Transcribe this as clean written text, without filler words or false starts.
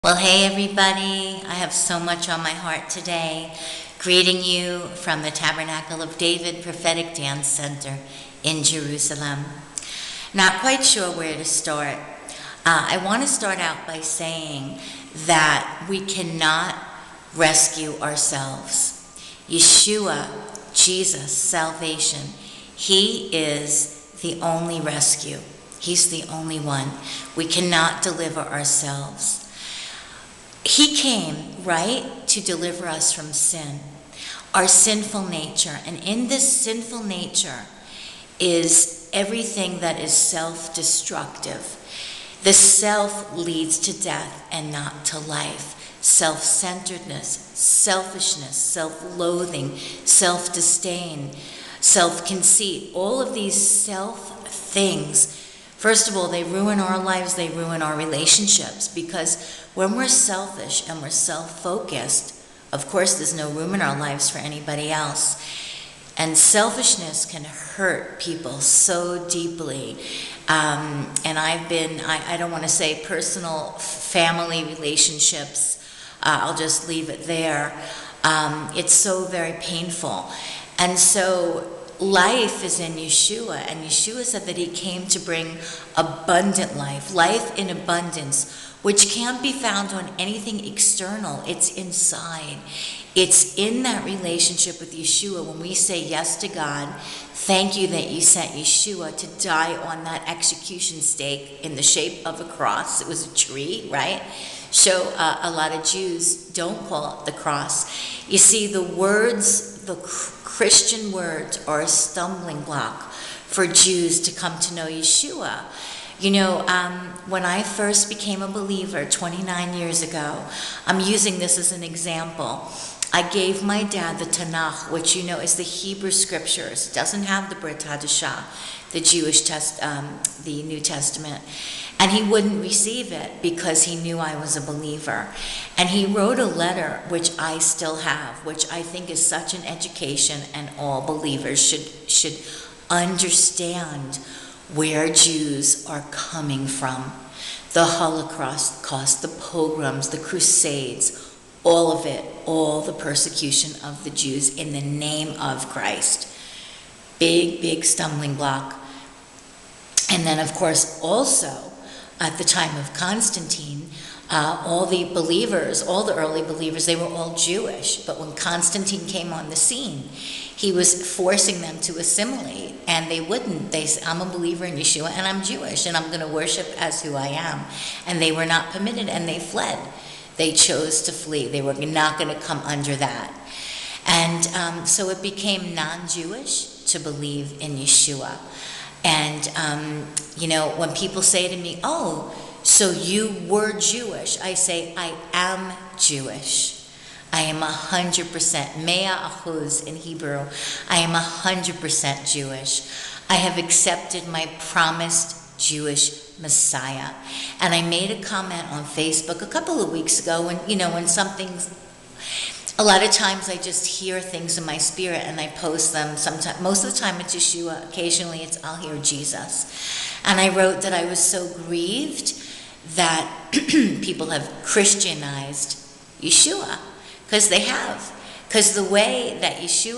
Well, hey everybody, I have so much on my heart today. Greeting you from the Tabernacle of David Prophetic Dance Center in Jerusalem. Not quite sure where to start. I want to start out by saying that we cannot rescue ourselves. Yeshua, Jesus, salvation, He is the only rescue. He's the only one. We cannot deliver ourselves. He came, right, to deliver us from sin, our sinful nature. And in this sinful nature is everything that is self-destructive. The self leads to death and not to life. Self-centeredness, selfishness, self-loathing, self-disdain, self-conceit, all of these self-things. First of all, they ruin our lives, they ruin our relationships, because when we're selfish and we're self-focused, of course there's no room in our lives for anybody else. And selfishness can hurt people so deeply. And I don't want to say personal family relationships, I'll just leave it there. It's so very painful. And so life is in Yeshua, and Yeshua said that He came to bring abundant life, life in abundance, which can't be found on anything external. It's inside. It's in that relationship with Yeshua. When we say yes to God, thank you that you sent Yeshua to die on that execution stake in the shape of a cross. It was a tree, right? So a lot of Jews don't call it the cross. You see, the words, the Christian words, are a stumbling block for Jews to come to know Yeshua. You know, when I first became a believer 29 years ago, I'm using this as an example. I gave my dad the Tanakh, which you know is the Hebrew scriptures. It doesn't have the Brit Hadashah, the the New Testament. And he wouldn't receive it because he knew I was a believer. And he wrote a letter, which I still have, which I think is such an education, and all believers should understand where Jews are coming from. The Holocaust, the pogroms, the Crusades, all of it, all the persecution of the Jews in the name of Christ. Big, big stumbling block. And then, of course, also, at the time of Constantine, all the believers, all the early believers, they were all Jewish. But when Constantine came on the scene, he was forcing them to assimilate, and they wouldn't. They said, I'm a believer in Yeshua, and I'm Jewish, and I'm going to worship as who I am. And they were not permitted, and they fled. They chose to flee. They were not going to come under that. And so it became non-Jewish to believe in Yeshua. And, you know, when people say to me, oh, so you were Jewish, I say, I am Jewish. I am 100%, mea achuz in Hebrew. I am 100% Jewish. I have accepted my promised Jewish Messiah. And I made a comment on Facebook a couple of weeks ago when, you know, when something's, a lot of times I just hear things in my spirit and I post them. Sometimes, most of the time it's Yeshua. Occasionally it's I'll hear Jesus. And I wrote that I was so grieved that people have Christianized Yeshua. Because they have. Because the way that Yeshua